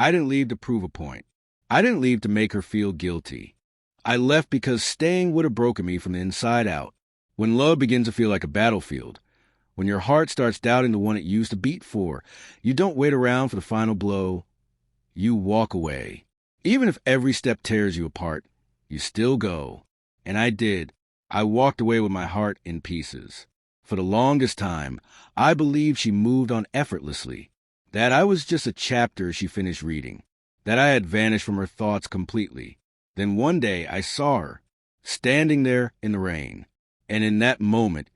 I didn't leave to prove a point. I didn't leave to make her feel guilty. I left because staying would have broken me from the inside out. When love begins to feel like a battlefield, when your heart starts doubting the one it used to beat for, you don't wait around for the final blow. You walk away. Even if every step tears you apart, you still go. And I did. I walked away with my heart in pieces. For the longest time, I believed she moved on effortlessly, that I was just a chapter she finished reading, that I had vanished from her thoughts completely. Then one day I saw her, standing there in the rain. And in that moment,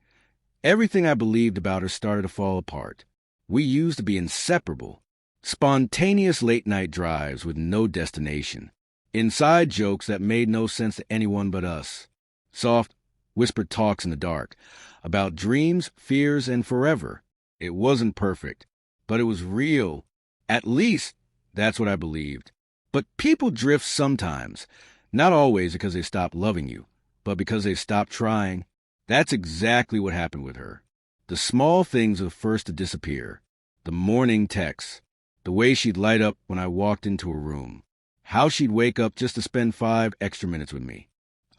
everything I believed about her started to fall apart. We used to be inseparable. Spontaneous late-night drives with no destination. Inside jokes that made no sense to anyone but us. Soft, whispered talks in the dark about dreams, fears, and forever. It wasn't perfect, but it was real. At least, that's what I believed. But people drift sometimes, not always because they stopped loving you, but because they stopped trying. That's exactly what happened with her. The small things were the first to disappear. The morning texts, the way she'd light up when I walked into a room, how she'd wake up just to spend 5 extra minutes with me.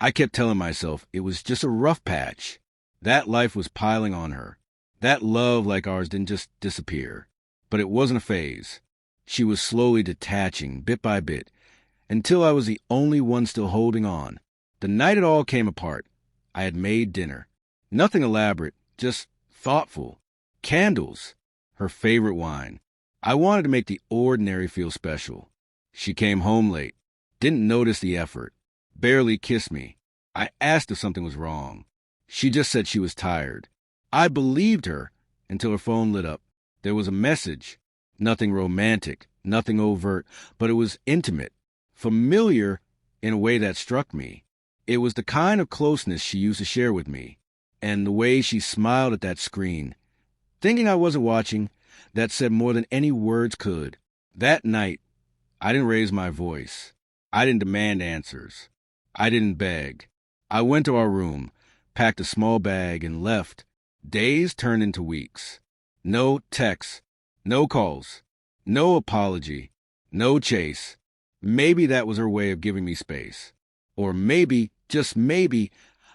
I kept telling myself it was just a rough patch. That life was piling on her. That love like ours didn't just disappear. But it wasn't a phase. She was slowly detaching, bit by bit, until I was the only one still holding on. The night it all came apart, I had made dinner. Nothing elaborate, just thoughtful. Candles. Her favorite wine. I wanted to make the ordinary feel special. She came home late. Didn't notice the effort. Barely kissed me. I asked if something was wrong. She just said she was tired. I believed her until her phone lit up. There was a message. Nothing romantic, nothing overt, but it was intimate, familiar in a way that struck me. It was the kind of closeness she used to share with me, and the way she smiled at that screen, thinking I wasn't watching, that said more than any words could. That night, I didn't raise my voice. I didn't demand answers. I didn't beg. I went to our room, packed a small bag, and left. Days turned into weeks. No texts, no calls, no apology, no chase. Maybe that was her way of giving me space. Or maybe, just maybe,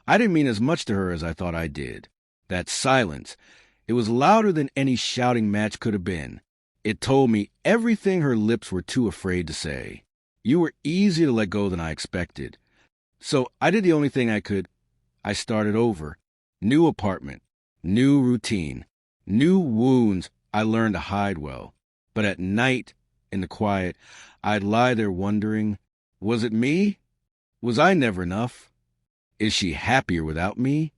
I didn't mean as much to her as I thought I did. That silence, it was louder than any shouting match could have been. It told me everything her lips were too afraid to say. You were easier to let go than I expected. So I did the only thing I could. I started over. New apartment, new routine, new wounds I learned to hide well. But at night, in the quiet, I'd lie there wondering, was it me? Was I never enough? Is she happier without me?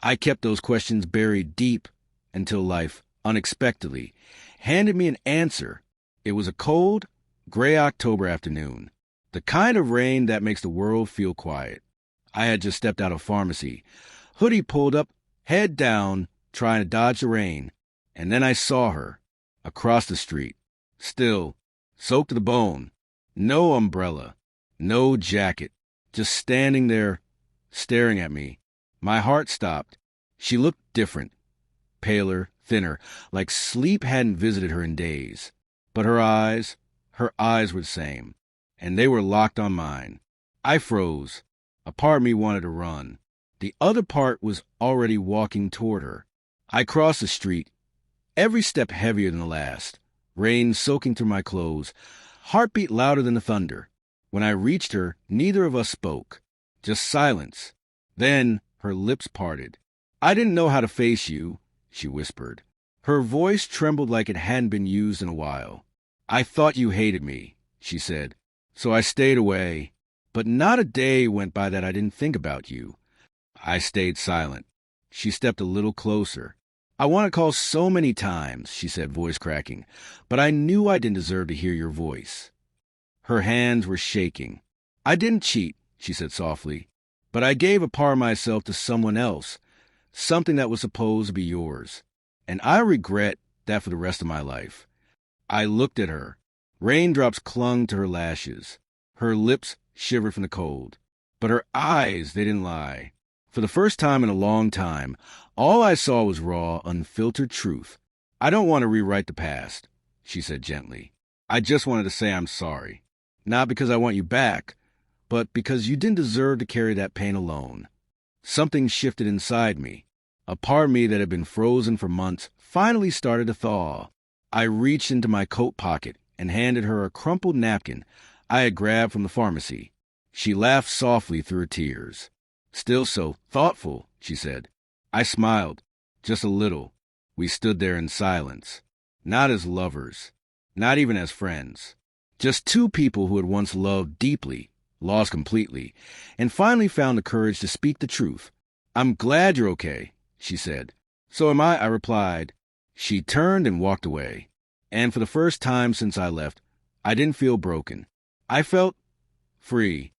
I kept those questions buried deep until life, unexpectedly, handed me an answer. It was a cold, gray October afternoon. The kind of rain that makes the world feel quiet. I had just stepped out of pharmacy, hoodie pulled up, head down, trying to dodge the rain. And then I saw her, across the street, still, soaked to the bone. No umbrella, no jacket, just standing there, staring at me. My heart stopped. She looked different, paler, thinner, like sleep hadn't visited her in days. But her eyes were the same, and they were locked on mine. I froze. A part of me wanted to run. The other part was already walking toward her. I crossed the street, every step heavier than the last, rain soaking through my clothes, heartbeat louder than the thunder. When I reached her, neither of us spoke, just silence. Then her lips parted. I didn't know how to face you, she whispered. Her voice trembled like it hadn't been used in a while. I thought you hated me, she said, so I stayed away. But not a day went by that I didn't think about you. I stayed silent. She stepped a little closer. I want to call so many times, she said, voice cracking, but I knew I didn't deserve to hear your voice. Her hands were shaking. I didn't cheat, she said softly, but I gave a part of myself to someone else, something that was supposed to be yours. And I regret that for the rest of my life. I looked at her. Raindrops clung to her lashes. Her lips shivered from the cold. But her eyes, they didn't lie. For the first time in a long time, all I saw was raw, unfiltered truth. I don't want to rewrite the past, she said gently. I just wanted to say I'm sorry. Not because I want you back, but because you didn't deserve to carry that pain alone. Something shifted inside me. A part of me that had been frozen for months finally started to thaw. I reached into my coat pocket and handed her a crumpled napkin I had grabbed from the pharmacy. She laughed softly through her tears. "Still so thoughtful," she said. I smiled, just a little. We stood there in silence. Not as lovers, not even as friends. Just two people who had once loved deeply, lost completely, and finally found the courage to speak the truth. "I'm glad you're okay," she said. "So am I," I replied. She turned and walked away. And for the first time since I left, I didn't feel broken. I felt free.